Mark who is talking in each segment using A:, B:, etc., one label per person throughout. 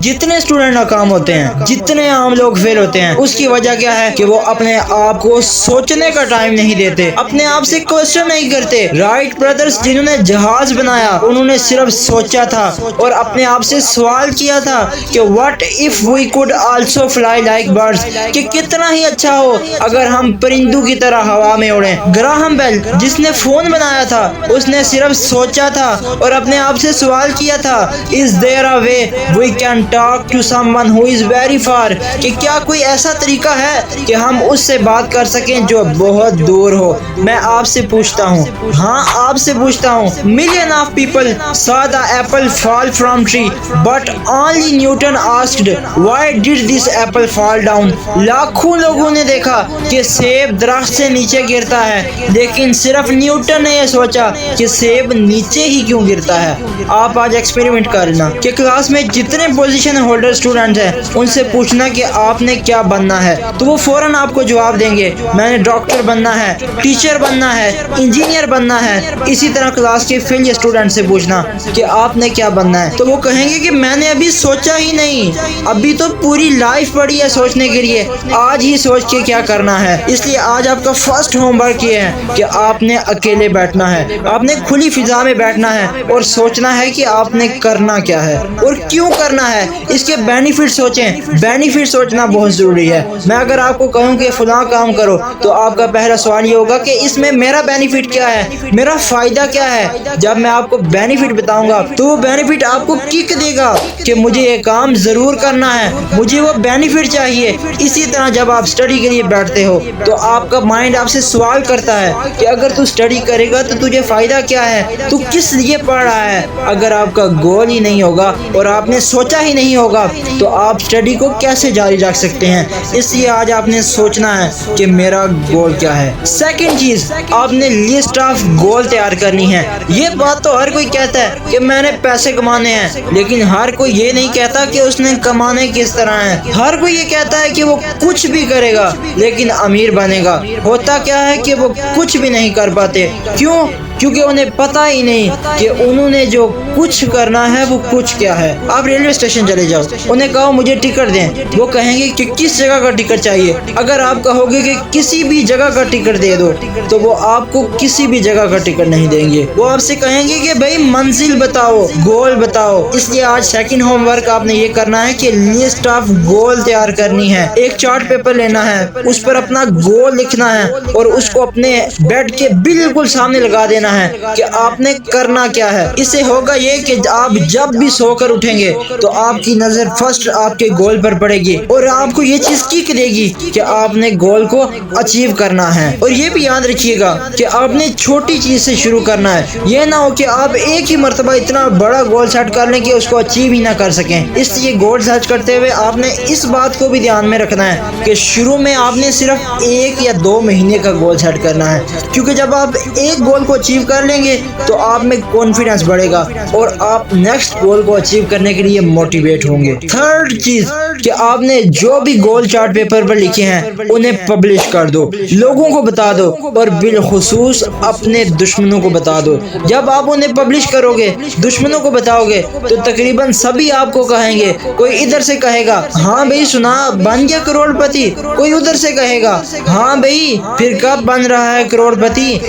A: जितने स्टूडेंट नाकाम होते हैं, जितने आम लोग फेल होते हैं, उसकी वजह क्या है कि वो अपने आप को सोचने का टाइम नहीं देते, अपने आप से क्वेश्चन नहीं करते। राइट ब्रदर्स जिन्होंने जहाज बनाया, उन्होंने सिर्फ सोचा था और अपने आप से सवाल किया था कि what if we could also fly like birds, कि कितना ही अच्छा हो अगर हम परिंदों की तरह हवा में उड़ें। ग्राहम बेल जिसने फोन बनाया था, उसने सिर्फ सोचा था और अपने आप से सवाल किया था, is there a way we can talk to someone who is very far, कि क्या कोई ऐसा तरीका है कि हम उससे बात कर सकें जो बहुत दूर हो। मैं आपसे पूछता हूँ, हाँ आपसे पूछता हूँ, million of people saw the apple fall from tree but only Newton asked why did this apple fall down। लाखों लोगों ने देखा कि सेब दरख्त से नीचे गिरता है, लेकिन सिर्फ न्यूटन ने यह सोचा कि सेब नीचे ही क्यों गिरता है। आप आज एक्सपेरिमेंट करना कि क्लास में जितने पोजीशन होल्डर स्टूडेंट हैं, उनसे पूछना कि आपने क्या बनना है, तो वो फौरन आपको जवाब देंगे, मैंने डॉक्टर बनना है, टीचर बनना है, इंजीनियर बनना है। इसी तरह क्लास के फेल स्टूडेंट से पूछना कि आपने क्या बनना है, तो वो कहेंगे कि मैंने अभी सोचा ही नहीं, अभी तो पूरी लाइफ पड़ी है सोचने के लिए, आज ही सोच के क्या करना है। इसलिए आज आपका फर्स्ट होमवर्क ये है कि आपने अकेले बैठना है, आपने खुली फिजा में बैठना है और सोचना है कि आपने करना क्या है और क्यों करना है। इसके बेनिफिट सोचें, बेनिफिट सोचना बहुत जरूरी है। मैं अगर आपको कहूँ कि फलां काम करो, तो आपका पहला सवाल ये होगा कि इसमें मेरा बेनिफिट क्या है, मेरा फायदा क्या है। जब मैं आपको बेनिफिट बताऊंगा तो वो बेनिफिट आपको किक देगा कि मुझे ये काम जरूर करना है, मुझे वो बेनिफिट चाहिए। इसी तरह जब आप स्टडी के लिए बैठते हो तो आपका माइंड आपसे सवाल करता है कि अगर तू स्टडी करेगा तो तुझे फायदा क्या है, तू किस लिए पढ़ रहा है। अगर आपका गोल ही नहीं होगा और आपने सोचा ही नहीं होगा तो आप स्टडी को कैसे जारी रख सकते हैं। इसलिए आज आपने सोचना है कि मेरा गोल क्या है। सेकंड चीज, आपने लिस्ट ऑफ गोल तैयार करनी है। ये बात तो हर कोई कहता है कि मैंने पैसे कमाने हैं, लेकिन हर कोई ये नहीं कहता कि उसने कमाने किस तरह है। हर कोई ये कहता है कि वो कुछ भी करेगा लेकिन अमीर बनेगा। होता क्या है कि वो कुछ भी नहीं कर पाते। क्यों? क्योंकि उन्हें पता ही नहीं कि उन्होंने जो कुछ करना है वो कुछ क्या है। आप रेलवे स्टेशन चले जाओ, उन्हें कहो मुझे टिकट दें, वो कहेंगे कि किस जगह का टिकट चाहिए। अगर आप कहोगे कि किसी भी जगह का टिकट दे दो, तो वो आपको किसी भी जगह का टिकट नहीं देंगे। वो आपसे कहेंगे कि भाई मंजिल बताओ, गोल बताओ। इसलिए आज सेकंड होमवर्क आपने ये करना है कि लिस्ट ऑफ गोल तैयार करनी है। एक चार्ट पेपर लेना है, उस पर अपना गोल लिखना है और उसको अपने बेड के बिल्कुल सामने लगा देना है कि आपने करना क्या है। इससे होगा ये कि आप जब भी सोकर उठेंगे तो आपकी नजर फर्स्ट आपके गोल पर पड़ेगी और आपको ये चीज किक देगी कि आपने गोल को अचीव करना है। और ये भी याद रखिएगा कि आपने छोटी चीज से शुरू करना है। ये ना हो कि आप एक ही मर्तबा इतना बड़ा गोल सेट कर लें कि उसको अचीव ही ना कर सकें। इसलिए गोल सेट करते हुए आपने इस बात को भी ध्यान में रखना है कि शुरू में आपने सिर्फ 1 या 2 महीने का गोल सेट करना है, क्योंकि जब आप एक गोल को अचीव कर लेंगे तो आप में कॉन्फिडेंस बढ़ेगा और आप नेक्स्ट गोल को अचीव करने के लिए मोटिवेट होंगे। थर्ड चीज कि आपने जो भी गोल चार्ट पेपर पर लिखे हैं उन्हें पब्लिश कर दो, लोगों को बता दो और बिलखुसूस अपने दुश्मनों को बता दो। जब आप उन्हें पब्लिश करोगे, दुश्मनों को बताओगे, तो तकरीबन सभी आपको कहेंगे। कोई इधर से कहेगा हाँ भाई सुना बन गया करोड़पति, कोई उधर से कहेगा हाँ भाई फिर कब बन रहा है करोड़पति।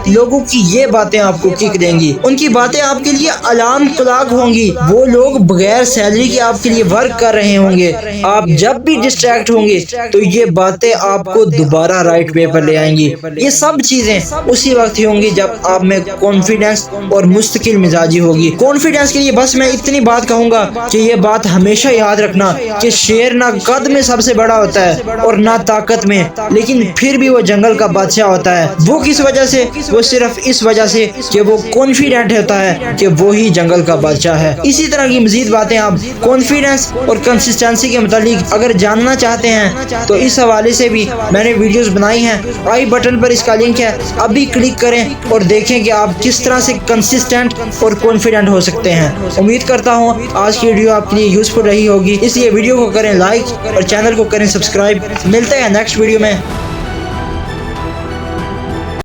A: लोगों की ये बातें आपको किक देंगी, उनकी बातें आपके लिए अलार्म क्लॉक होंगी। वो लोग बगैर सैलरी के आपके लिए वर्क कर रहे होंगे। आप जब भी डिस्ट्रैक्ट होंगे तो ये बातें आपको दोबारा राइट वे पर ले आएंगी। ये सब चीजें उसी वक्त ही होंगी जब आप में कॉन्फिडेंस और मुस्तकिल मिजाजी होगी। कॉन्फिडेंस के लिए बस मैं इतनी बात कहूंगा कि ये बात हमेशा याद रखना कि शेर ना कद में सबसे बड़ा होता है और ना ताकत में, लेकिन फिर भी वो जंगल का बादशाह होता है। वो किस वजह से? वो सिर्फ इस वजह से कि वो कॉन्फिडेंट होता है कि वो ही जंगल का बादशाह है। इसी तरह की मजीद बातें आप कॉन्फिडेंस और कंसिस्टेंसी के मुतालिक अगर जानना चाहते हैं तो इस हवाले से भी मैंने वीडियोस बनाई हैं। आई बटन पर इसका लिंक है, अभी क्लिक करें और देखें कि आप किस तरह से कंसिस्टेंट और कॉन्फिडेंट हो सकते हैं। उम्मीद करता हूँ आज की वीडियो आपके लिए यूजफुल रही होगी, इसलिए वीडियो को करें लाइक और चैनल को करें सब्सक्राइब। मिलते हैं नेक्स्ट वीडियो में।